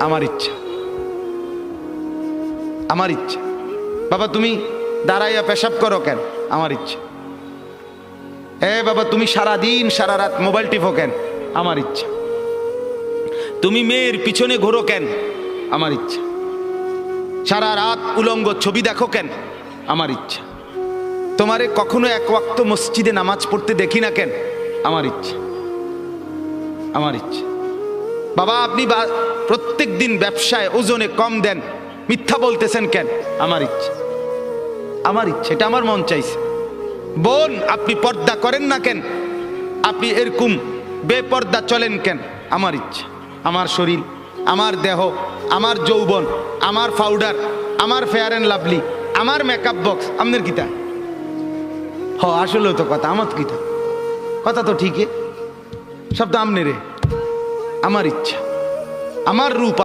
আমার ইচ্ছা, আমার ইচ্ছা। বাবা তুমি দাঁড়াইয়া পেশাব করো কেন? আমার ইচ্ছা। বাবা তুমি সারা দিন সারা রাত মোবাইল টিপো কেন? আমার ইচ্ছা। তুমি মেয়ের পিছনে ঘোরো কেন? আমার ইচ্ছা। সারা রাত উলঙ্গ ছবি দেখো কেন? আমার ইচ্ছা। তোমারে কখনো এক ওয়াক্ত মসজিদে নামাজ পড়তে দেখি না কেন? আমার ইচ্ছা, আমার ইচ্ছা। বাবা আপনি প্রত্যেক দিন ব্যবসায় ওজনে কম দেন, মিথ্যা বলতেছেন কেন? আমার ইচ্ছা, আমার ইচ্ছা। এটা আমার মন চাইছে। বোন আপনি পর্দা করেন না কেন? আপনি এরকম বেপর্দা চলেন কেন? আমার ইচ্ছা। আমার শরীর, আমার দেহ, আমার যৌবন, আমার পাউডার, আমার ফেয়ার অ্যান্ড লাভলি, আমার মেকআপ বক্স, আপনার কিতা? আসলেও তো কথা, আমার কিতা কথা তো ঠিকই, সব তো আমনে রে। আমার ইচ্ছা, আমার রূপ।